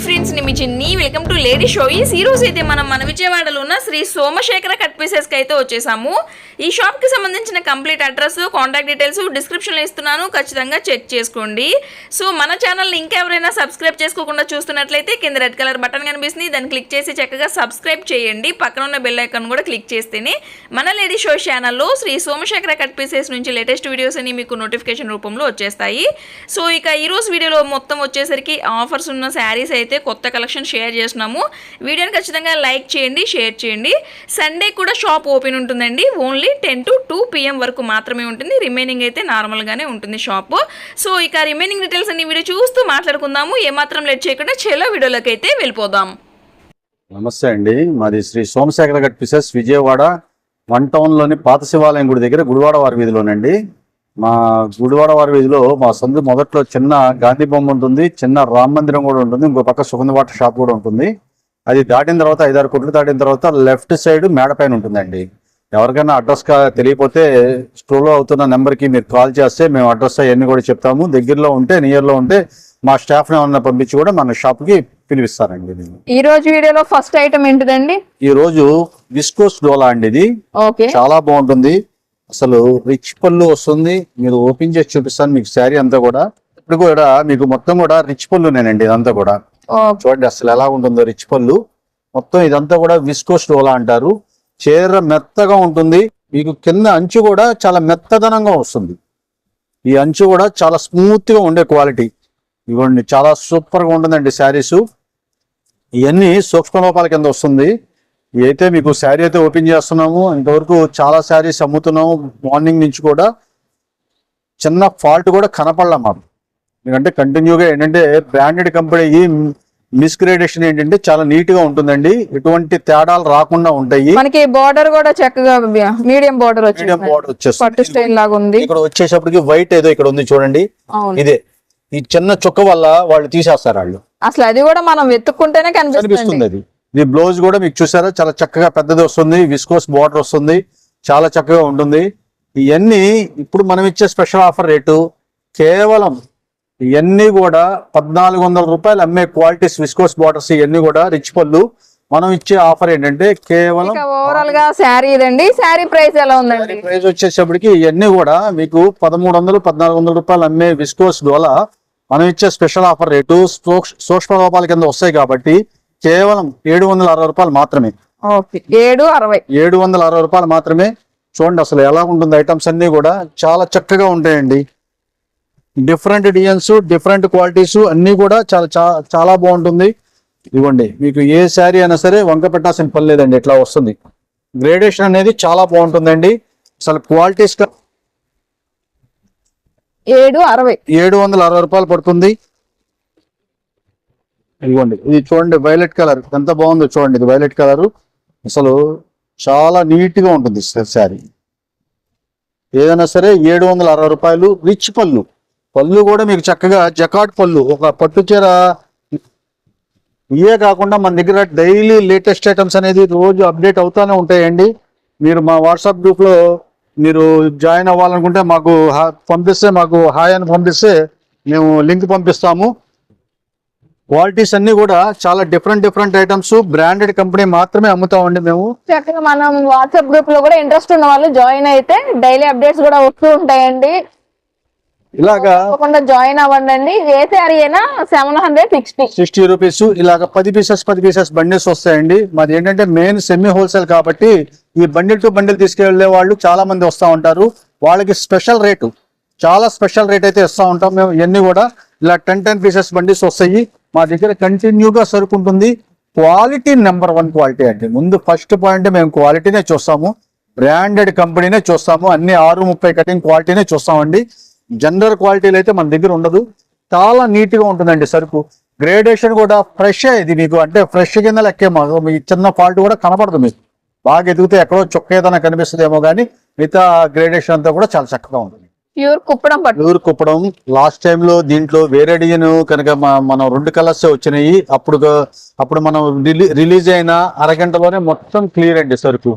Friends, నేను మీ చిన్ని welcome to lady షోయిస్. ఈ రోజు అయితే మన విజయవాడలో ఉన్న శ్రీ సోమశేఖర కట్ పీసెస్ కి అయితే వచ్చేసాము. ఈ షాప్ కి సంబంధించిన complete address, contact details description లో ఇస్తున్నాను, ఖచ్చితంగా చెక్ చేసుకోండి. సో మన ఛానల్ ని ఇంకా ఎవరైనా సబ్స్క్రైబ్ చేసుకోకుండా చూస్తున్నట్లయితే కింద రెడ్ కలర్ బటన్ కనిపిస్తుంది, దాన్ని క్లిక్ చేసి చక్కగా సబ్స్క్రైబ్ చేయండి. పక్కన ఉన్న బెల్ ఐకాన్ కూడా క్లిక్ చేస్తేనే మన లేడీ షో ఛానల్లో శ్రీ సోమశేఖర కట్ పీసెస్ నుంచి లేటెస్ట్ వీడియోస్ అని మీకు నోటిఫికేషన్ రూపంలో వచ్చేస్తాయి. సో ఇక ఈ రోజు వీడియోలో మొత్తం వచ్చేసరికి ఆఫర్స్ ఉన్న శారీస్ అయితే కొత్త కలెక్షన్ షేర్ చేస్తున్నాము. వీడియోని ఖచ్చితంగా లైక్ చేయండి, షేర్ చేయండి. సండే కూడా షాప్ ఓపెన్ ఉంటుందండి. ఓన్లీ 10 to 2 PM వరకు మాత్రమే ఉంటుంది. రిమైనింగ్ అయితే నార్మల్గానే ఉంటుంది షాప్. సో ఇక రిమైనింగ్ డీటెయిల్స్ అన్ని వీడియో చూస్తూ మాట్లాడుకుందాము. ఏమాత్రం లేట్ చేయకుండా చెలో వీడియోలోకి అయితే వెళ్ళిపోదాం. నమస్తే అండి, మాది శ్రీ సోమశేఖర కట్ పీసెస్, విజయవాడ 1 టౌన్లోని పాత శివాలయం గుడి దగ్గర గుడివాడ వారి వీధిలోనండి. మా గుడివాడ వారి వీధిలో మా సందు మొదట్లో చిన్న గాంధీ బొమ్మ ఉంటుంది, చిన్న రామ మందిరం కూడా ఉంటుంది, ఇంకో పక్క సుగంధ వాటర్ షాప్ కూడా ఉంటుంది. అది దాటిన తర్వాత 5-6 కొట్లు దాటిన తర్వాత లెఫ్ట్ సైడ్ మేడ పైన ఉంటుందండి. ఎవరికైనా అడ్రస్ తెలియకపోతే స్క్రోల్ అవుతున్న నెంబర్కి మీరు కాల్ చేస్తే మేము అడ్రస్ అవన్నీ కూడా చెప్తాము. దగ్గరలో ఉంటే, నియర్లో ఉంటే మా స్టాఫ్ ని ఏమన్నా పంపించి కూడా మన షాప్ కి పిలిపిస్తారండి. ఈ రోజు వీడియోలో ఫస్ట్ ఐటమ్ ఏంటిదండి? ఈ రోజు విస్కోస్ డోలా అండి. ఇది చాలా బాగుంటుంది, అసలు రిచ్ పళ్ళు వస్తుంది. మీరు ఓపెన్ చేసి చూపిస్తాను మీకు శారీ అంతా కూడా. ఇప్పుడు కూడా మీకు మొత్తం కూడా రిచ్ పళ్ళునేనండి. ఇదంతా కూడా చూడండి అసలు ఎలా ఉంటుందో రిచ్ పళ్ళు మొత్తం. ఇదంతా కూడా విస్కోస్ డోలా అంటారు. చీర మెత్తగా ఉంటుంది, మీకు కింద అంచు కూడా చాలా మెత్తదనంగా వస్తుంది. ఈ అంచు కూడా చాలా స్మూత్ గా ఉండే క్వాలిటీ. ఇవ్వండి, చాలా సూపర్ గా ఉంటుందండి శారీస్. ఇవన్నీ సూక్ష్మ లోపాల కింద వస్తుంది. అయితే మీకు శారీ అయితే ఓపెన్ చేస్తున్నాము. ఇంతవరకు చాలా శారీస్ అమ్ముతున్నాము. మార్నింగ్ నుంచి కూడా చిన్న ఫాల్ట్ కూడా కనపడలే మాకు. ఎందుకంటే కంటిన్యూగా ఏంటంటే బ్రాండెడ్ కంపెనీ మిస్గ్రేడేషన్ ఏంటంటే చాలా నీట్ గా ఉంటుందండి. ఎటువంటి తేడాలు రాకుండా ఉంటాయి. మనకి బార్డర్ కూడా చక్కగా మీడియం బార్డర్ వచ్చేస్తుంది. పట్టు స్టైల్ లాగా ఉంది. ఇక్కడ వచ్చేటప్పటికి వైట్ ఏదో ఇక్కడ ఉంది చూడండి. ఇదే ఈ చిన్న చుక్క వల్ల వాళ్ళు తీసేస్తారు వాళ్ళు. అసలు అది కూడా మనం వెతుక్కుంటేనే కనిపిస్తుంది. అది ఈ బ్లౌజ్ కూడా మీకు చూసారా, చాలా చక్కగా పెద్దది వస్తుంది. విస్కోస్ బార్డర్ వస్తుంది, చాలా చక్కగా ఉంటుంది. ఇవన్నీ ఇప్పుడు మనం ఇచ్చే స్పెషల్ ఆఫర్ రేటు కేవలం ఇవన్నీ కూడా 1400 రూపాయలు అమ్మే క్వాలిటీస్ విస్కోస్ బార్డర్స్. ఇవన్నీ కూడా రిచ్ పళ్ళు. మనం ఇచ్చే ఆఫర్ ఏంటంటే కేవలం ఓవరాల్ గా శారీ ఇదండి. శారీ ప్రైస్ ఎలా ఉందండి? ప్రైస్ వచ్చేటప్పటికి ఇవన్నీ కూడా మీకు 1300-1400 రూపాయలు అమ్మే విస్కోస్ డోలా మనం ఇచ్చే స్పెషల్ ఆఫర్ రేటు సూక్ష్మ లోపాల కింద వస్తాయి కాబట్టి కేవలం 760 రూపాయలు మాత్రమే. 760 రూపాయలు మాత్రమే. చూడండి అసలు ఎలా ఉంటుంది. ఐటమ్స్ అన్ని కూడా చాలా చక్కగా ఉంటాయండి. డిఫరెంట్ డిజైన్స్, డిఫరెంట్ క్వాలిటీస్ అన్ని కూడా చాలా బాగుంటుంది. ఇవ్వండి, మీకు ఏ శారీ అయినా సరే వంక పెట్టాల్సిన పని లేదండి. ఇట్లా వస్తుంది. గ్రేడేషన్ అనేది చాలా బాగుంటుందండి. అసలు క్వాలిటీస్ 760 రూపాయలు పడుతుంది. ఇదిగోండి, ఇది చూడండి వైలెట్ కలర్ ఎంత బాగుందో చూడండి. ఇది వైలెట్ కలర్ అసలు చాలా నీట్ గా ఉంటుంది శారీ. ఏదైనా సరే 760 రూపాయలు. రిచ్ పళ్ళు కూడా మీకు చక్కగా జకాట్ పళ్ళు. ఒక పట్టు చీర ఇవే కాకుండా మన దగ్గర డైలీ లేటెస్ట్ ఐటమ్స్ అనేది రోజు అప్డేట్ అవుతానే ఉంటాయండి. మీరు మా వాట్సాప్ గ్రూప్ లో మీరు జాయిన్ అవ్వాలనుకుంటే మాకు పంపిస్తే, మాకు హాయ్ అని పంపిస్తే మేము లింక్ పంపిస్తాము. క్వాలిటీస్ అన్ని కూడా చాలా డిఫరెంట్ ఐటమ్స్ బ్రాండెడ్ కంపెనీ మాత్రమే అమ్ముతామండి మేము. చక్కగా మనం వాట్సాప్ గ్రూప్ లో కూడా ఇంట్రెస్ట్ ఉన్న వాళ్ళు జాయిన్ అయితే డైలీ అప్డేట్స్ కూడా వస్తూ ఉంటాయండి. ఇలాగా జాయిన్ అవ్వండి. ఏ శారీ అయినా 760 రూపీస్. ఇలాగ 10 పీసెస్ బండిల్స్ వస్తాయండి. మాది ఏంటంటే మెయిన్ సెమీ హోల్సేల్ కాబట్టి ఈ బండిల్ టు బండిల్ తీసుకెళ్లే వాళ్ళు చాలా మంది వస్తూ ఉంటారు. వాళ్ళకి స్పెషల్ రేటు, చాలా స్పెషల్ రేట్ అయితే ఇస్తూ ఉంటాం మేము. ఇవన్నీ కూడా ఇలా 10 పీసెస్ బండిల్స్ వస్తాయి. మా దగ్గర కంటిన్యూగా సరుకుంటుంది. క్వాలిటీ నెంబర్ 1 క్వాలిటీ అండి. ముందు ఫస్ట్ పాయింట్ మేము క్వాలిటీనే చూస్తాము, బ్రాండెడ్ కంపెనీనే చూస్తాము. అన్ని 630 కటింగ్ క్వాలిటీనే చూస్తామండి. జనరల్ క్వాలిటీలు అయితే మన దగ్గర ఉండదు. చాలా నీట్ గా ఉంటుందండి సరుకు. గ్రేడేషన్ కూడా ఫ్రెష్. ఇది మీకు అంటే ఫ్రెష్ కింద లెక్కే. మాకు మీ చిన్న ఫాల్ట్ కూడా కనపడదు. మీకు బాగా ఎదిగితే ఎక్కడో చొక్క ఏదైనా కనిపిస్తుందేమో కానీ మిగతా గ్రేడేషన్ అంతా కూడా చాలా చక్కగా ఉంటుంది. ప్యూర్ కుప్పడం. లాస్ట్ టైమ్ లో దీంట్లో వేరే డిజైన్ కనుక మనం 2 కలర్స్ వచ్చినాయి. అప్పుడు మనం రిలీజ్ అయిన అరగంటలోనే మొత్తం క్లియర్ అండి సరుకు.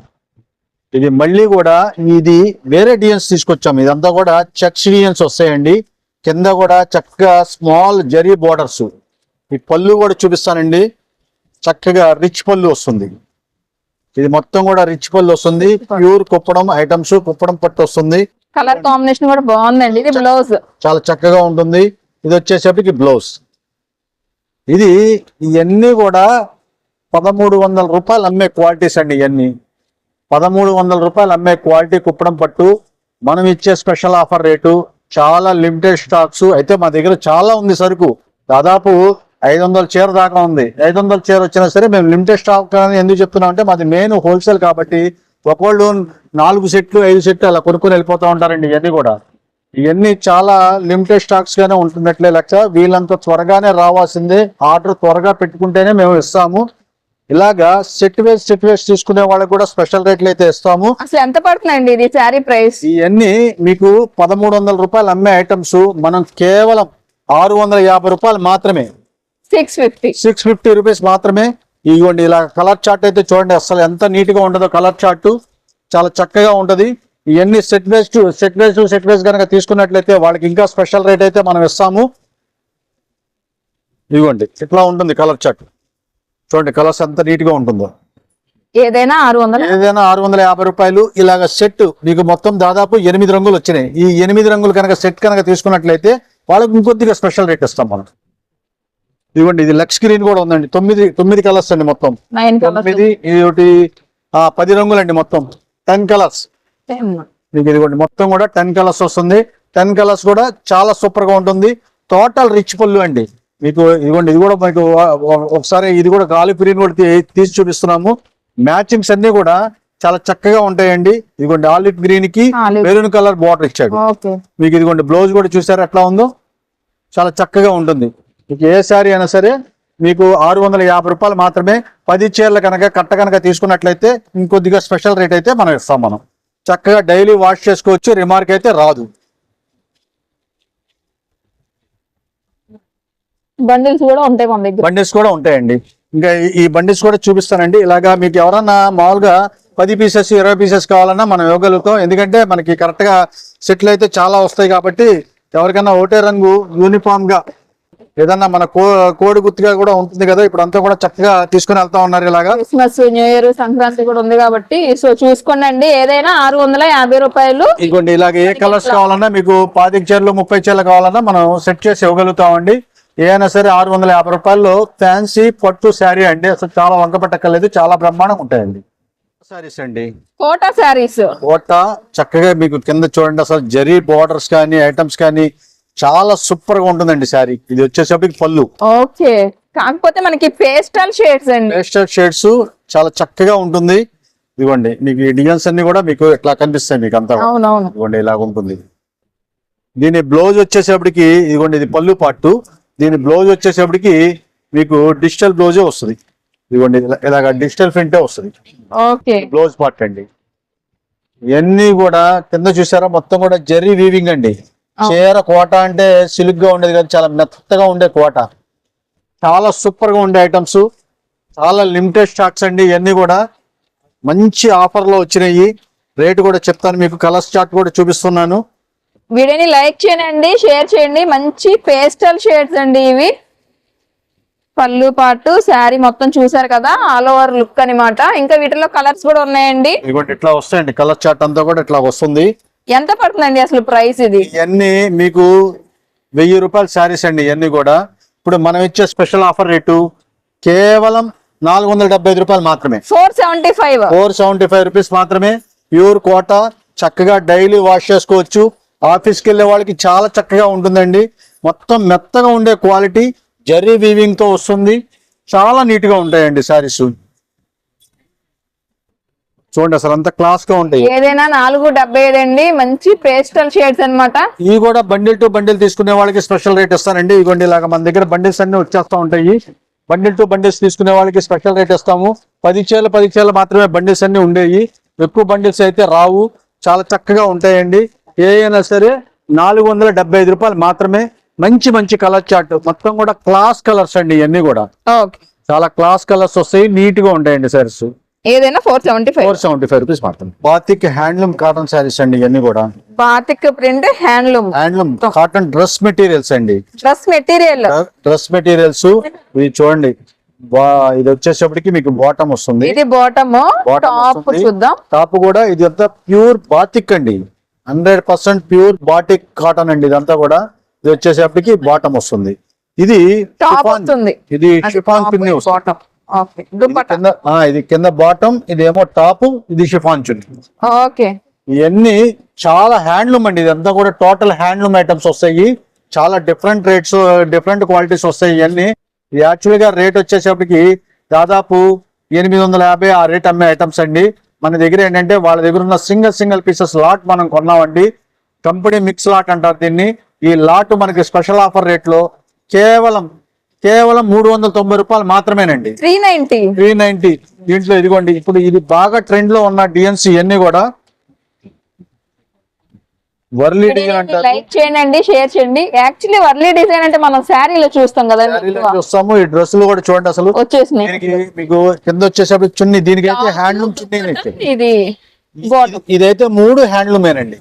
ఇది మళ్ళీ కూడా ఇది వేరే డిజైన్స్ తీసుకొచ్చాము. ఇదంతా కూడా చెక్స్ డిజైన్స్ వస్తాయండి. కింద కూడా చక్కగా స్మాల్ జరీ బోర్డర్స్. ఈ పళ్ళు కూడా చూపిస్తానండి, చక్కగా రిచ్ పళ్ళు వస్తుంది. ఇది మొత్తం కూడా రిచ్ పళ్ళు వస్తుంది, ప్యూర్ కుప్పడం ఐటమ్స్, కుప్పడం పట్టు వస్తుంది. కలర్ కాంబినేషన్ కూడా బాగుందండి. ఇది బ్లౌజ్ చాలా చక్కగా ఉంటుంది. ఇది వచ్చేసరికి బ్లౌజ్. ఇది ఇవన్నీ కూడా 1300 రూపాయలు అమ్మే క్వాలిటీస్ అండి. ఇవన్నీ 1300 రూపాయలు అమ్మే క్వాలిటీ కుప్పడం పట్టు. మనం ఇచ్చే స్పెషల్ ఆఫర్ రేటు, చాలా లిమిటెడ్ స్టాక్స్. అయితే మా దగ్గర చాలా ఉంది సరుకు, దాదాపు 500 చీర దాకా ఉంది. 500 చీర వచ్చినా సరే మేము లిమిటెడ్ స్టాక్ అని ఎందుకు చెప్తున్నాం అంటే మాది మెయిన్ హోల్సేల్ కాబట్టి ఒకళ్ళు 4 సెట్లు 5 సెట్లు అలా కొనుక్కొని వెళ్ళిపోతూ ఉంటారండి. ఇవన్నీ కూడా ఇవన్నీ చాలా లిమిటెడ్ స్టాక్స్ గానే ఉంటున్నట్లే లెక్క. వీళ్ళంత త్వరగానే రావాల్సిందే, ఆర్డర్ త్వరగా పెట్టుకుంటేనే మేము ఇస్తాము. ఇలాగా సెట్ వేసి తీసుకునే వాళ్ళకి కూడా స్పెషల్ రేట్లు అయితే ఇస్తాము. అసలు ఎంత పడుతుందండి ఇది శారీ ప్రైస్? ఇవన్నీ మీకు 1300 రూపాయలు అమ్మే ఐటమ్స్ మనం కేవలం 650 రూపాయలు మాత్రమే, 650 రూపీస్ మాత్రమే. ఇదిగోండి ఇలా కలర్ చార్ట్ అయితే చూడండి, అసలు ఎంత నీట్ గా ఉంటుందో కలర్ చార్ట్, చాలా చక్కగా ఉంటది. ఇవన్నీ సెట్ వేస్ కనుక తీసుకున్నట్లయితే వాళ్ళకి ఇంకా స్పెషల్ రేట్ అయితే మనం ఇస్తాము. ఇదిగోండి ఇట్లా ఉంటుంది కలర్ చార్ట్, చూడండి కలర్స్ ఎంత నీట్ గా ఉంటుందో. ఏదైనా 650 రూపాయలు. ఇలాగ సెట్ మీకు మొత్తం దాదాపు 8 రంగులు వచ్చినాయి. ఈ 8 రంగులు కనుక సెట్ కనుక తీసుకున్నట్లయితే వాళ్ళకి ఇంకొద్దిగా స్పెషల్ రేట్ ఇస్తాం మనం. ఇదిగోండి ఇది లక్స్ గ్రీన్ కూడా ఉందండి. 9 కలర్స్ అండి మొత్తం. 9 ఇది ఒకటి 10 రంగులు అండి మొత్తం 10 కలర్స్. మీకు ఇదిగోండి మొత్తం కూడా 10 కలర్స్ వస్తుంది. 10 కలర్స్ కూడా చాలా సూపర్ గా ఉంటుంది. టోటల్ రిచ్ పళ్ళు అండి మీకు. ఇదిగోండి ఇది కూడా మీకు ఒకసారి ఇది కూడా గాలి ప్రీన్ కూడా తీసి చూపిస్తున్నాము. మ్యాచింగ్స్ అన్ని కూడా చాలా చక్కగా ఉంటాయండి. ఇదిగోండి ఆలివ్ గ్రీన్ కి మెరూన్ కలర్ బార్డర్ ఇచ్చాడు మీకు. ఇదిగోండి బ్లౌజ్ కూడా చూసారు ఎట్లా ఉందో, చాలా చక్కగా ఉంటుంది. మీకు ఏ శారీ అయినా సరే మీకు 650 రూపాయలు మాత్రమే. 10 చీరలు కనుక తీసుకున్నట్లయితే ఇంకొద్దిగా స్పెషల్ రేట్ అయితే మనం ఇస్తాం. మనం చక్కగా డైలీ వాష్ చేసుకోవచ్చు, రిమార్క్ అయితే రాదు. బండిల్స్ కూడా ఉంటాయి మన దగ్గర. బండిల్స్ కూడా ఉంటాయండి. ఇంకా ఈ బండిల్స్ కూడా చూపిస్తానండి. ఇలాగా మీకు ఎవరన్నా మామూలుగా 10 పీసెస్ 20 పీసెస్ కావాలన్నా మనం ఇవ్వగలుగుతాం. ఎందుకంటే మనకి కరెక్ట్ గా సెట్లు అయితే చాలా వస్తాయి కాబట్టి ఎవరికైనా ఒకటే రంగు యూనిఫామ్ గా ఏదన్నా మన కోడి గుర్తుగా కూడా ఉంటుంది కదా. ఇప్పుడు అంతా కూడా చక్కగా తీసుకుని వెళ్తా ఉన్నారు. ఇలాగా క్రిస్మస్, న్యూ ఇయర్, సంక్రాంతి కూడా ఉంది కాబట్టి సో చూసుకోండి. ఏదైనా 650 రూపాయలు. ఇదిగోండి ఇలాగ ఏ కలర్స్ కావాలన్నా మీకు 25 చీరలు 30 చీరలు కావాలన్నా మనం సెట్ చేసి ఇవ్వగలుగుతామండి. ఏదైనా సరే 650 రూపాయల్లో ఫ్యాన్సీ పట్టు శారీ అండి. అసలు చాలా వంక పెట్టక్కర్లేదు, చాలా బ్రహ్మాండంగా ఉంటాయండి. శారీస్ అండి, కోటా శారీస్. కోటా చక్కగా మీకు కింద చూడండి, అసలు జరీ బోర్డర్స్ కానీ ఐటమ్స్ కానీ చాలా సూపర్ గా ఉంటుందండి శారీ. ఇది వచ్చేసరికి పళ్ళు. ఓకే, కాకపోతే మనకి పేస్టల్ షేడ్స్ అండి. పేస్టల్ షేడ్స్ చాలా చక్కగా ఉంటుంది. ఇదిగోండి మీకు ఈ డిజైన్స్ అన్ని కూడా మీకు ఎట్లా కనిపిస్తాయి మీకు అంతా. ఇదిగోండి ఇలాగ ఉంటుంది. దీని బ్లౌజ్ వచ్చేసేపటికి ఇదిగోండి ఇది పళ్ళు పార్ట్. దీని బ్లౌజ్ వచ్చేసేపటికి మీకు డిజిటల్ బ్లౌజే వస్తుంది. ఇదిగోండి ఇలాగ డిజిటల్ ప్రింటే వస్తుంది. ఓకే, బ్లౌజ్ పార్ట్ అండి. ఇవన్నీ కూడా కింద చూసారా మొత్తం కూడా జరీ వీవింగ్ అండి. చీర కోట అంటే సిల్క్ గా ఉండేది కదా, చాలా మెత్తగా ఉండే కోట. చాలా సూపర్ గా ఉండే ఐటమ్స్, చాలా లిమిటెడ్ స్టాక్స్ అండి. ఇవన్నీ కూడా మంచి ఆఫర్ లో వచ్చినాయి. రేటు కూడా చెప్తాను మీకు, కలర్స్ చార్ట్ కూడా చూపిస్తున్నాను. వీడియోని లైక్ చేయండి, షేర్ చేయండి. మంచి పేస్టల్ షేడ్స్ అండి ఇవి. పళ్ళు పాటు శారీ మొత్తం చూసారు కదా, ఆల్ ఓవర్ లుక్ అన్నమాట. ఇంకా వీటిలో కలర్స్ కూడా ఉన్నాయండి. ఇదిగోండి ఇట్లా వస్తాయండి, కలర్ చార్ట్ అంతా కూడా ఇట్లా వస్తుంది. ఎంత పడుతుందండి అసలు ప్రైస్ ఇది? ఇవన్నీ మీకు 1000 రూపాయల శారీస్ అండి. ఇవన్నీ కూడా ఇప్పుడు మనం ఇచ్చే స్పెషల్ ఆఫర్ రేటు కేవలం 475 రూపాయలు మాత్రమే. 475 రూపీస్ మాత్రమే. ప్యూర్ కోట, చక్కగా డైలీ వాష్ చేసుకోవచ్చు. ఆఫీస్కి వెళ్ళే వాళ్ళకి చాలా చక్కగా ఉంటుందండి. మొత్తం మెత్తగా ఉండే క్వాలిటీ, జరీ వీవింగ్ తో వస్తుంది. చాలా నీట్ గా ఉంటాయండి శారీస్. చూడండి అసలు అంత క్లాస్ గా ఉంటాయి. ఏదైనా 475 అండి. మంచి పేస్టల్ షేడ్స్ అన్నమాట. ఇవి కూడా బండిల్ టు బండిల్ తీసుకునే వాళ్ళకి స్పెషల్ రేట్ ఇస్తానండి. ఇదిగోండి ఇలాగా మన దగ్గర బండిల్స్ అన్ని వచ్చేస్తా ఉంటాయి. బండిల్ టు బండిల్స్ తీసుకునే వాళ్ళకి స్పెషల్ రేట్ ఇస్తాము. 10 చీరలు మాత్రమే బండిల్స్ అన్ని ఉండేవి. ఎక్కువ బండిల్స్ అయితే రావు. చాలా చక్కగా ఉంటాయండి. ఏదైనా సరే 475 రూపాయలు మాత్రమే. మంచి కలర్ చార్ట్, మొత్తం కూడా క్లాస్ కలర్స్ అండి. ఇవన్నీ కూడా చాలా క్లాస్ కలర్స్ వస్తాయి, నీట్ గా ఉంటాయండి సారీస్. ఏదైనా 475. 475 రూపీస్ మాత్రం. బాతిక్ హ్యాండ్లూమ్ కాటన్ శారీస్ అండి ఇవన్నీ కూడా. Batik print handloom cotton dress materials అండి. డ్రెస్ మెటీరియల్స్ ఇది చూడండి. ఇది వచ్చేసప్పటికి మీకు బాటమ్ వస్తుంది. ఇది బాటమ్. టాప్ చూద్దాం. టాప్ కూడా ఇది అంతా ప్యూర్ బాతిక్ అండి. 100% ప్యూర్ బాటిక్ కాటన్ అండి ఇదంతా కూడా. ఇది వచ్చేసప్పటికి బాటమ్ వస్తుంది. ఇది ఇది షిఫాన్ చున్నీ వస్తుంది. ఇది కింద బాటమ్, ఇదేమో టాప్, ఇది షిఫాన్ చున్నీ. ఓకే. ఇవన్నీ చాలా హ్యాండ్లూమ్ అండి. ఇదంతా కూడా టోటల్ హ్యాండ్లూమ్ ఐటమ్స్ వస్తాయి. చాలా డిఫరెంట్ రేట్స్, డిఫరెంట్ క్వాలిటీస్ వస్తాయి. ఇవన్నీ ఇది యాక్చువల్ గా రేట్ వచ్చేసప్పటికి దాదాపు 850 ఆ రేట్ అమ్మే ఐటమ్స్ అండి. మన దగ్గర ఏంటంటే వాళ్ళ దగ్గర ఉన్న సింగిల్ పీసెస్ లాట్ మనం కొన్నామండి. కంపెనీ మిక్స్ లాట్ అంటారు దీన్ని. ఈ లాట్ మనకి స్పెషల్ ఆఫర్ రేట్ లో కేవలం 390 రూపాయలు మాత్రమేనండి. 390. దీంట్లో ఇదిగోండి, ఇప్పుడు ఇది బాగా ట్రెండ్ లో ఉన్న డిఎన్సి ఇవన్నీ కూడా వర్లీ డిజైన్ అంటారు. లైక్ చేయండి, షేర్ చేయండి. యాక్చువల్లీ వర్లీ డిజైన్ అంటే మనం శారీలో చూస్తాం కదా, చూస్తాము. ఈ డ్రెస్సులు కూడా చూడండి అసలు వచ్చేసినాయి. మీకు కింద వచ్చేసరికి చున్నీ, దీనికి అయితే హ్యాండ్లూమ్ చున్నీ. ఇదైతే 3 హ్యాండ్లూమేనండి.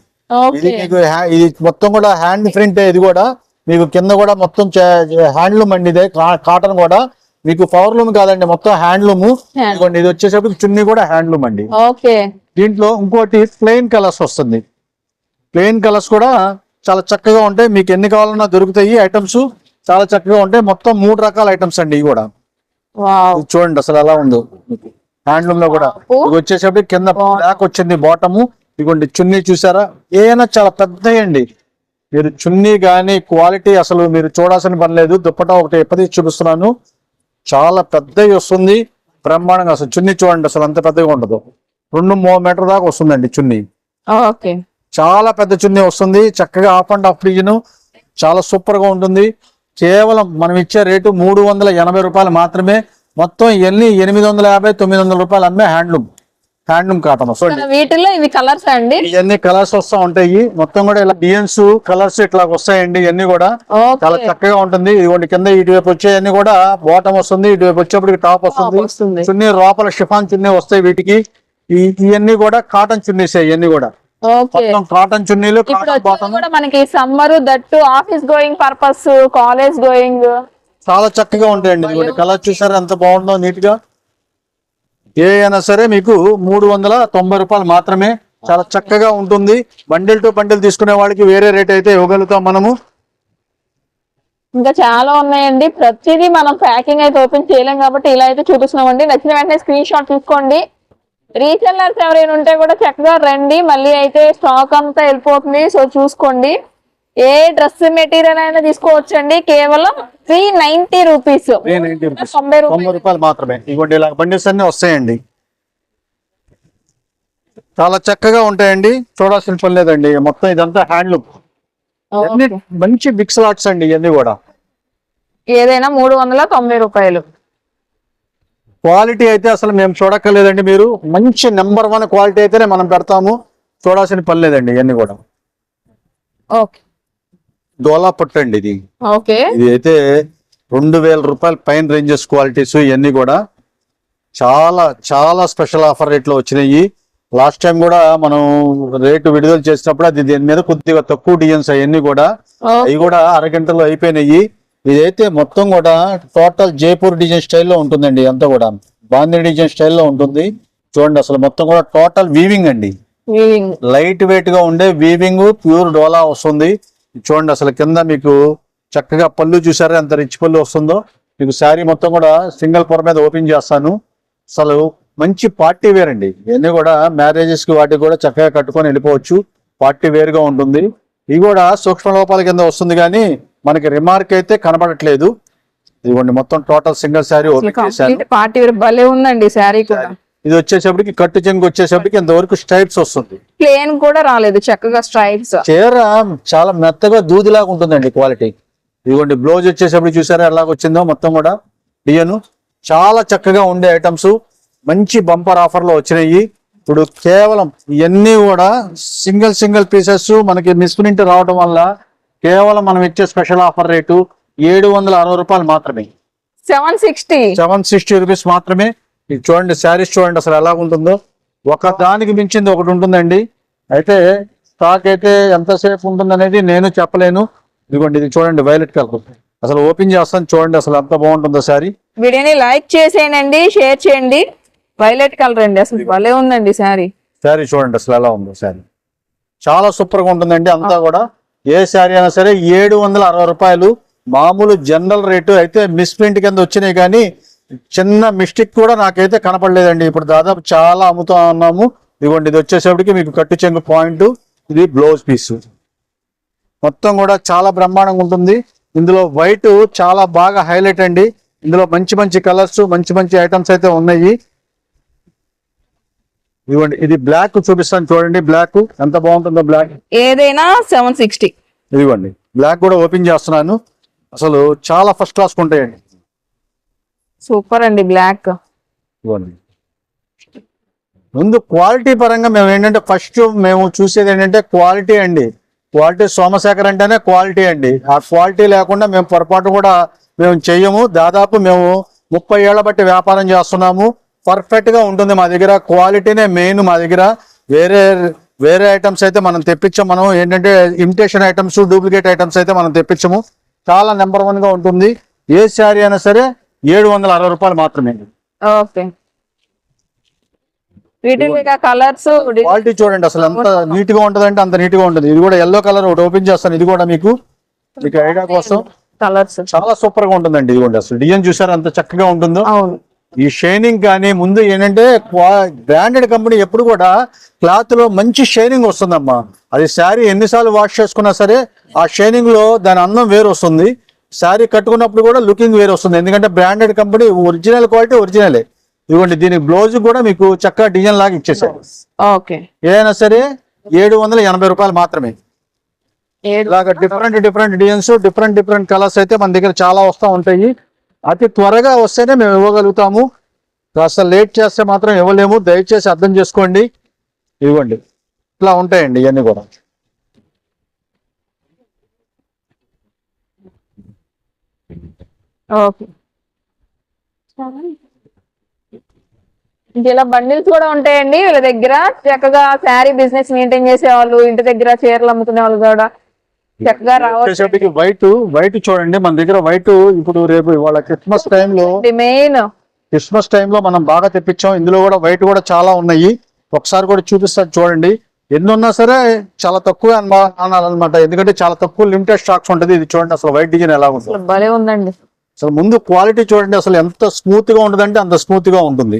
ఇది మీకు ఇది మొత్తం కూడా హ్యాండ్ ప్రింట్. ఇది కూడా మీకు కింద కూడా మొత్తం హ్యాండ్లూమ్ అండి. ఇదే కాటన్ కూడా మీకు పవర్లూమ్ కాదండి, మొత్తం హ్యాండ్లూమ్. ఇది వచ్చేసరికి చున్నీ కూడా హ్యాండ్లూమ్ అండి. దీంట్లో ఇంకోటి ప్లెయిన్ కలర్స్ వస్తుంది. ప్లెయిన్ కలర్స్ కూడా చాలా చక్కగా ఉంటాయి. మీకు ఎన్ని కావాలన్నా దొరుకుతాయి. ఐటమ్స్ చాలా చక్కగా ఉంటాయి. మొత్తం 3 రకాల ఐటమ్స్ అండి ఇవి కూడా. చూడండి అసలు ఎలా ఉందో. హ్యాండ్లూమ్ లో కూడా ఇది వచ్చేసరికి కింద బ్లాక్ వచ్చింది బాటము. ఇదిగోండి చున్నీ చూసారా, ఏమైనా చాలా పెద్దయండి. మీరు చున్నీ గానీ క్వాలిటీ అసలు మీరు చూడాల్సిన పని లేదు. దుప్పటా ఒకటి ఎప్పటి చూపిస్తున్నాను, చాలా పెద్దవి వస్తుంది. బ్రహ్మాండంగా అసలు చున్నీ చూడండి అసలు అంత పెద్దగా ఉండదు. 2 మీటర్ దాకా వస్తుందండి చున్నీ. చాలా పెద్ద చున్నీ వస్తుంది. చక్కగా హాఫ్ అండ్ హాఫ్ డిజైన్, చాలా సూపర్ గా ఉంటుంది. కేవలం మనం ఇచ్చే రేటు 380 రూపాయలు మాత్రమే. మొత్తం ఇవన్నీ 850-900 రూపాయలు అమ్మే హ్యాండ్లూమ్ కాటన్ వస్తుంది. వీటిలో ఇవి కలర్స్ అండి. ఇవన్నీ కలర్స్ వస్తా ఉంటాయి. మొత్తం కూడా ఇలా డిజైన్స్ కలర్స్ ఇట్లా వస్తాయండి. ఇవన్నీ కూడా చాలా చక్కగా ఉంటుంది. ఇదిగోండి కింద ఇటువైపు వచ్చేవన్నీ కూడా బాటమ్ వస్తుంది, ఇటువైపు వచ్చేప్పటికి టాప్ వస్తుంది. చున్నీ లోపల షిఫాన్ చున్నీ వస్తాయి. వీటికి ఇవన్నీ కూడా కాటన్ చున్నీస్. ఇవన్నీ కూడా మొత్తం కాటన్ చున్నీలు. మనకి summer that office going purpose, college going చాలా చక్కగా ఉంటాయండి. కలర్ చూసారా ఎంత బాగుందో, నీట్ గా. ఏ అయినా సరే మీకు 390 రూపాయలు మాత్రమే. చాలా చక్కగా ఉంటుంది. బండిల్ టు బండిల్ తీసుకునే వాళ్ళకి వేరే రేట్ అయితే ఇవ్వగలుగుతాం మనము. ఇంకా చాలా ఉన్నాయండి. ప్రతిదీ మనం ప్యాకింగ్ అయితే ఓపెన్ చేయలేం కాబట్టి ఇలా అయితే చూపిస్తున్నామండి. నచ్చిన వెంటనే స్క్రీన్ షాట్ తీసుకోండి. రీసెల్లర్స్ ఎవరైనా ఉంటే కూడా చక్కగా రండి. మళ్ళీ అయితే స్టాక్ అంతా వెళ్ళిపోతుంది, సో చూసుకోండి. ఏ డ్రెస్ మెటీరియల్ అయినా తీసుకోవచ్చండి. కేవలం 390 రూపీస్, 90 రూపాయలు మాత్రమే. ఇవ్వండి ఇలా బండిల్స్ అన్ని వస్తాయండి. చాలా చక్కగా ఉంటాయండి, చూడాల్సిన పని లేదండి. మొత్తం ఇదంతా హ్యాండ్లూమ్, మంచి బిక్స్ లాట్స్ అండి. ఇవన్నీ కూడా ఏదైనా 390 రూపాయలు. క్వాలిటీ అయితే అసలు మేము చూడక్కర్లేదండి. మీరు మంచి నెంబర్ 1 క్వాలిటీ అయితేనే మనం పెడతాము, చూడాల్సిన పని లేదండి. ఇవన్నీ కూడా డోలా పట్టు అండి. ఇది అయితే 2000 రూపాయల పైన రేంజెస్ క్వాలిటీస్. ఇవన్నీ కూడా చాలా చాలా స్పెషల్ ఆఫర్ రేట్ లో వచ్చినాయి. లాస్ట్ టైం కూడా మనం రేటు విడుదల చేసినప్పుడు అది దీని మీద కొద్దిగా తక్కువ డిజైన్స్ అవన్నీ కూడా అవి కూడా అరగంటలో అయిపోయినాయి. ఇదైతే మొత్తం కూడా టోటల్ జైపూర్ డిజైన్ స్టైల్లో ఉంటుందండి. అంతా కూడా బాందీ డిజైన్ స్టైల్లో ఉంటుంది. చూడండి అసలు మొత్తం కూడా టోటల్ వీవింగ్ అండి. లైట్ వెయిట్ గా ఉండే వీవింగ్, ప్యూర్ డోలా వస్తుంది. చూడండి అసలు కింద మీకు చక్కగా పళ్ళు చూసారా ఎంత రిచ్ పళ్ళు వస్తుందో. మీకు శారీ మొత్తం కూడా సింగిల్ పొర మీద ఓపెన్ చేస్తాను. అసలు మంచి పార్టీ వేర్ అండి. ఇవన్నీ కూడా మ్యారేజెస్ కి వాటికి కూడా చక్కగా కట్టుకొని వెళ్ళిపోవచ్చు. పార్టీ వేర్ గా ఉంటుంది. ఇది కూడా సూక్ష్మ లోపాల కింద వస్తుంది కానీ మనకి రిమార్క్ అయితే కనబడట్లేదు. ఇదిగోండి మొత్తం టోటల్ సింగిల్ శారీ ఓపెన్ చేశాను. పార్టీ వేర్ భలే ఉందండి శారీ కూడా. ఇది వచ్చేసప్పటికి కట్టు చెంగు వచ్చేసప్పటికి ఇంతవరకు స్ట్రైప్స్ వస్తుంది. ప్లేన్ కూడా రాలేదు, చక్కగా స్ట్రైప్స్. చీర చాలా మెత్తగా దూదిలాగా ఉంటుందండి క్వాలిటీ. ఇదిగోండి బ్లౌజ్ వచ్చేసప్పుడు చూసారా ఎలాగొచ్చిందో. మొత్తం కూడా డిజైన్ చాలా చక్కగా ఉండే ఐటమ్స్ మంచి బంపర్ ఆఫర్ లో వచ్చినాయి. ఇప్పుడు కేవలం ఇవన్నీ కూడా సింగిల్ పీసెస్ మనకి మిస్ప్రింట్ రావడం వల్ల కేవలం మనం ఇచ్చే స్పెషల్ ఆఫర్ రేటు 760 రూపాయలు మాత్రమే. 760 రూపీస్ మాత్రమే. ఇది చూడండి, శారీస్ చూడండి అసలు ఎలా ఉంటుందో. ఒక దానికి మించింది ఒకటి ఉంటుందండి. అయితే స్టాక్ అయితే ఎంతసేపు ఉంటుంది అనేది నేను చెప్పలేను. ఇదిగోండి, ఇది చూడండి వైలెట్ కలర్. అసలు ఓపెన్ చేస్తాను చూడండి అసలు ఎంత బాగుంటుందో శారీ. వీడియోని లైక్ చేసేయండి, షేర్ చేయండి. వైలెట్ కలర్ అండి, అసలు భలే ఉందండి శారీ. శారీ చూడండి అసలు ఎలా ఉందో శారీ. చాలా సూపర్ గా ఉంటుందండి అంతా కూడా. ఏ శారీ అయినా సరే 760 రూపాయలు మామూలు జనరల్ రేటు. అయితే మిస్ప్రింట్ కింద వచ్చినాయి కానీ చిన్న మిస్టేక్ కూడా నాకైతే కనపడలేదండి. ఇప్పుడు దాదాపు చాలా అమ్ముతా ఉన్నాము. ఇదిగోండి, ఇది వచ్చేసరికి మీకు కట్టు చెంగు పాయింట్, ఇది బ్లౌజ్ పీస్. మొత్తం కూడా చాలా బ్రహ్మాండంగా ఉంటుంది. ఇందులో వైట్ చాలా బాగా హైలైట్ అండి. ఇందులో మంచి మంచి కలర్స్, మంచి మంచి ఐటమ్స్ అయితే ఉన్నాయి. ఇదిగోండి, ఇది బ్లాక్ చూపిస్తాను చూడండి. బ్లాక్ ఎంత బాగుంటుందో. బ్లాక్ ఏదైనా 760. ఇదిగోండి, బ్లాక్ కూడా ఓపెన్ చేస్తున్నాను. అసలు చాలా ఫస్ట్ క్లాస్ ఉంటాయండి. సూపర్ అండి బ్లాక్. ఇదిగోండి, ముందు క్వాలిటీ పరంగా మేము ఏంటంటే ఫస్ట్ మేము చూసేది ఏంటంటే క్వాలిటీ అండి. క్వాలిటీ సోమశేఖర్ అంటేనే క్వాలిటీ అండి. ఆ క్వాలిటీ లేకుండా మేము పొరపాటు కూడా మేము చెయ్యము. దాదాపు మేము 30 ఏళ్ల బట్టి వ్యాపారం చేస్తున్నాము. పర్ఫెక్ట్ గా ఉంటుంది మా దగ్గర. క్వాలిటీనే మెయిన్ మా దగ్గర. వేరే ఐటమ్స్ అయితే మనం తెప్పించాం. మనం ఏంటంటే ఇమిటేషన్ ఐటమ్స్, డూప్లికేట్ ఐటమ్స్ అయితే మనం తెప్పించము. చాలా నెంబర్ 1 గా ఉంటుంది. ఏ శారీ అయినా సరే 760 రూపాయలు మాత్రమే. ఓకే, వీటి కలర్స్ క్వాలిటీ చూడండి అసలు ఎంత నీట్ గా ఉంటది అంటే అంత నీట్ గా ఉంటుంది. ఇది కూడా ఎల్లో కలర్ ఒకటి ఓపెన్ చేస్తాను. ఇది కూడా మీకు ఐడియా కోసం కలర్స్ చాలా సూపర్ గా ఉంటుందండి. ఇది కూడా అసలు డిజైన్ చూసారు ఎంత చక్కగా ఉంటుందో. అవును, ఈ షైనింగ్ కానీ ముందు ఏంటంటే బ్రాండెడ్ కంపెనీ ఎప్పుడు కూడా క్లాత్ లో మంచి షైనింగ్ వస్తుందమ్మా. అది శారీ ఎన్నిసార్లు వాష్ చేసుకున్నా సరే ఆ షైనింగ్ లో దాని అందం వేరు వస్తుంది. శారీ కట్టుకున్నప్పుడు కూడా లుకింగ్ వేరు వస్తుంది. ఎందుకంటే బ్రాండెడ్ కంపెనీ ఒరిజినల్ క్వాలిటీ ఒరిజినలే. ఇదిగోండి, దీనికి బ్లౌజ్ కూడా మీకు చక్కగా డిజైన్ లాగా ఇచ్చేసారు. ఓకే, ఏదైనా సరే 780 రూపాయలు మాత్రమే. ఇలాగా డిఫరెంట్ డిజైన్స్, డిఫరెంట్ కలర్స్ అయితే మన దగ్గర చాలా వస్తూ ఉంటాయి. అతి త్వరగా వస్తేనే మేము ఇవ్వగలుగుతాము. కాస్త లేట్ చేస్తే మాత్రం ఇవ్వలేము. దయచేసి అర్థం చేసుకోండి. ఇవ్వండి, ఇట్లా ఉంటాయండి ఇవన్నీ కూడా. ఓకే, ఇలా బండిల్స్ కూడా ఉంటాయండి వీళ్ళ దగ్గర. చక్కగా శారీ బిజినెస్ మెయింటైన్ చేసే వాళ్ళు, ఇంటి దగ్గర చీరలు అమ్ముకునే వాళ్ళు కూడా చక్కగా రావచ్చు. వైట్ చూడండి మన దగ్గర. వైట్ ఇప్పుడు రేపు ఇవాళ క్రిస్మస్ టైంలో, మెయిన్ క్రిస్మస్ టైంలో మనం బాగా తెప్పించాం. ఇందులో కూడా వైట్ కూడా చాలా ఉన్నాయి. ఒకసారి కూడా చూపిస్తాను చూడండి. ఎన్ని ఉన్నా సరే చాలా తక్కువ అనాలన్నమాట. ఎందుకంటే చాలా తక్కువ లిమిటెడ్ స్టాక్స్ ఉంటుంది. ఇది చూడండి అసలు వైట్ డిజైన్ ఎలా ఉంటుంది. భలే ఉందండి. అసలు ముందు క్వాలిటీ చూడండి అసలు ఎంత స్మూత్ గా ఉంటుందంటే అంత స్మూత్ గా ఉంటుంది.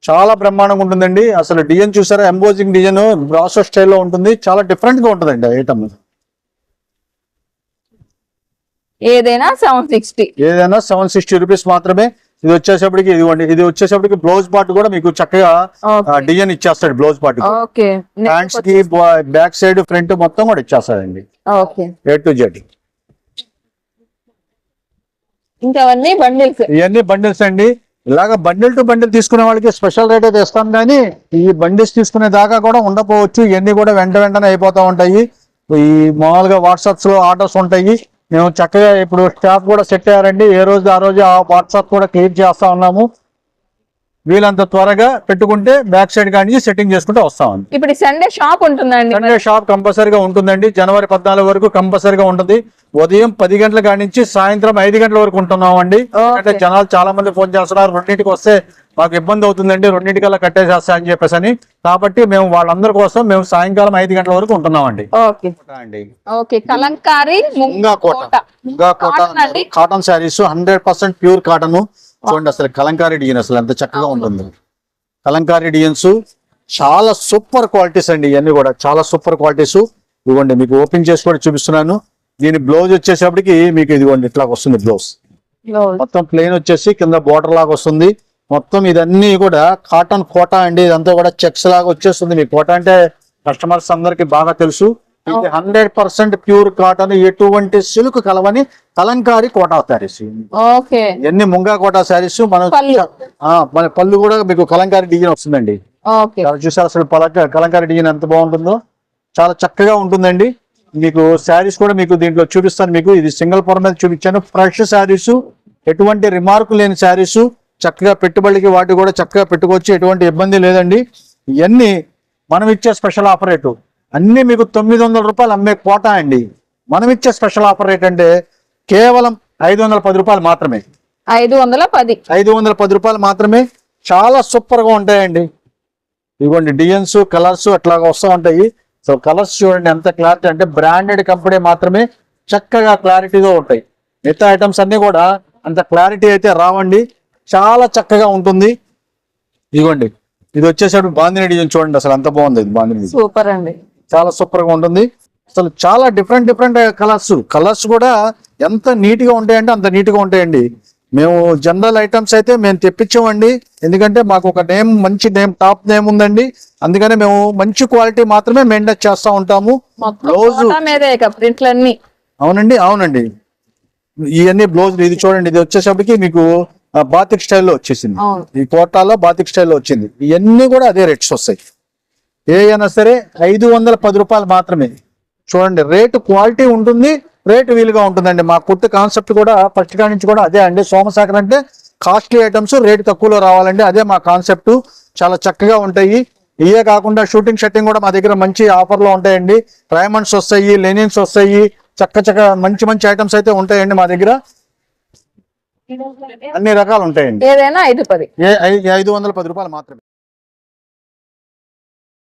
చాలా బ్రహ్మాండంగా ఉంటుందండి. అసలు డిజైన్ చూసారా, ఎంబోజింగ్ డిజైన్ బ్రాసో స్టైల్లో ఉంటుంది. చాలా డిఫరెంట్ గా ఉంటుందండి ఐటమ్. ఏదైనా 760. ఏదైనా 760 రూపీస్ మాత్రమే. ఇది వచ్చేసప్పటికి ఇదిగోండి, ఇది వచ్చేసప్పటికి బ్లౌజ్ పార్ట్ కూడా మీకు చక్కగా డిజైన్ ఇచ్చేస్తాడు. బ్లౌజ్ పార్ట్ హ్యాండ్స్ కి, బ్యాక్ సైడ్, ఫ్రంట్ మొత్తం కూడా ఇచ్చేస్తాడండి. A to Z. ఇంకా అవన్నీ బండిల్స్. ఇవన్నీ బండిల్స్ అండి. ఇలాగ బండిల్ టు బండిల్ తీసుకునే వాళ్ళకి స్పెషల్ రేట్ అయితే ఇస్తాం, కానీ ఈ బండిల్స్ తీసుకునే దాకా కూడా ఉండకపోవచ్చు. ఇవన్నీ కూడా వెంటనే అయిపోతూ ఉంటాయి. ఈ మామూలుగా వాట్సాప్స్ లో ఆర్డర్స్ ఉంటాయి. మేము చక్కగా ఇప్పుడు స్టాఫ్ కూడా సెట్ అయ్యారండి. ఏ రోజు ఆ రోజు ఆ వాట్సాప్ కూడా క్లియర్ చేస్తా ఉన్నాము. వీలంత త్వరగా పెట్టుకుంటే బ్యాక్ సైడ్ కానీ సెట్టింగ్ చేసుకుంటే వస్తామండి. ఇప్పుడు సండే షాప్ ఉంటుందండి. సండే షాప్ కంపల్సరీగా ఉంటుందండి. జనవరి 14 వరకు కంపల్సరీగా ఉంటుంది. ఉదయం 10 గంటల కాడి నుంచి సాయంత్రం 5 గంటల వరకు ఉంటున్నామండి. అంటే జనాలు చాలా మంది ఫోన్ చేస్తున్నారు, 2ంటికి వస్తే మాకు ఇబ్బంది అవుతుందండి, 2ంటికల్లా కట్టేసేస్తా అని చెప్పేసి. కాబట్టి మేము వాళ్ళందరి కోసం మేము సాయంకాలం 5 గంటల వరకు ఉంటున్నామండి. Kalamkari cotton saris 100% pure cotton. చూడండి అసలు కలంకారీ డిజైన్ అసలు ఎంత చక్కగా ఉంటుంది. కలంకారీ డిజైన్స్ చాలా సూపర్ క్వాలిటీస్ అండి. ఇవన్నీ కూడా చాలా సూపర్ క్వాలిటీస్. ఇదిగోండి మీకు ఓపెన్ చేసి కూడా చూపిస్తున్నాను. దీని బ్లౌజ్ వచ్చేసప్పటికి మీకు ఇదిగోండి ఇట్లా వస్తుంది. బ్లౌజ్ మొత్తం ప్లెయిన్ వచ్చేసి కింద బోర్డర్ లాగా వస్తుంది. మొత్తం ఇదన్నీ కూడా కాటన్ కోటా అండి. ఇదంతా కూడా చెక్స్ లాగా వచ్చేస్తుంది. మీ కోటా అంటే కస్టమర్స్ అందరికి బాగా తెలుసు. ఇది 100% ప్యూర్ కాటన్, ఎటువంటి సిల్క్ కలవని కలంకారీ కోటా శారీస్. ఎన్ని ముంగా కోటా శారీస్. మన పళ్ళు కూడా మీకు కలంకారీ డిజైన్ వస్తుందండి. చూసారు అసలు కలంకారీ డిజైన్ ఎంత బాగుంటుందో. చాలా చక్కగా ఉంటుందండి. మీకు శారీస్ కూడా మీకు దీంట్లో చూపిస్తాను. మీకు ఇది సింగిల్ పొర మీద చూపించాను. ఫ్రెష్ శారీస్, ఎటువంటి రిమార్క్ లేని శారీస్, చక్కగా పెట్టుబడికి వాటి కూడా చక్కగా పెట్టుకోవచ్చు, ఎటువంటి ఇబ్బంది లేదండి. ఇవన్నీ మనం ఇచ్చే స్పెషల్ ఆఫర్ రేటు అన్ని మీకు 900 రూపాయలు అమ్మే కోటా అండి. మనం ఇచ్చే స్పెషల్ ఆఫర్ రేట్ అంటే కేవలం 510 రూపాయలు మాత్రమే. 510 రూపాయలు మాత్రమే. చాలా సూపర్ గా ఉంటాయండి. ఇదిగోండి డిజైన్స్ కలర్స్ అట్లాగా వస్తూ ఉంటాయి. సో కలర్స్ చూడండి ఎంత క్లారిటీ అంటే బ్రాండెడ్ కంపెనీ మాత్రమే చక్కగా క్లారిటీగా ఉంటాయి. మిగతా ఐటమ్స్ అన్ని కూడా అంత క్లారిటీ అయితే రావండి, చాలా చక్కగా ఉంటుంది. ఇదిగోండి ఇది వచ్చేసరికి బాందిని డిజైన్ చూడండి, అసలు ఎంత బాగుంది ఇది బాందిని డిజైన్. సూపర్ అండి, చాలా సూపర్ గా ఉంటుంది. అసలు చాలా డిఫరెంట్ కలర్స్ కూడా ఎంత నీట్ గా ఉంటాయంటే అంత నీట్ గా ఉంటాయండి. మేము జనరల్ ఐటమ్స్ అయితే మేము తెప్పించామండి, ఎందుకంటే మాకు ఒక నేమ్, మంచి నేమ్, టాప్ నేమ్ ఉందండి. అందుకనే మేము మంచి క్వాలిటీ మాత్రమే మెయింటైన్ చేస్తూ ఉంటాము. బ్లౌజ్ ప్రింట్లన్నీ అవునండి, అవునండి. ఇవన్నీ బ్లౌజ్ ఇది చూడండి, ఇది వచ్చేసరికి మీకు బాతిక్ స్టైల్లో వచ్చేసింది. ఈ కోటాలో బాతిక్ స్టైల్లో వచ్చింది. ఇవన్నీ కూడా అదే రేట్స్ వస్తాయి. ఏ అయినా సరే 510 రూపాయలు మాత్రమే. చూడండి రేటు క్వాలిటీ ఉంటుంది, రేటు వీలుగా ఉంటుందండి. మా కుట్టు కాన్సెప్ట్ కూడా ఫస్ట్ కాడి నుంచి కూడా అదే అండి. సోమశేఖర్ అంటే కాస్ట్లీ ఐటమ్స్ రేటు తక్కువలో రావాలండి, అదే మా కాన్సెప్ట్. చాలా చక్కగా ఉంటాయి. ఇవే కాకుండా షూటింగ్ షర్టింగ్ కూడా మా దగ్గర మంచి ఆఫర్లో ఉంటాయండి. డైమండ్స్ వస్తాయి, లెనిన్స్ వస్తాయి, చక్క మంచి ఐటమ్స్ అయితే ఉంటాయండి మా దగ్గర. అన్ని రకాలు ఉంటాయండి. ఏదైనా 510 రూపాయలు మాత్రమే.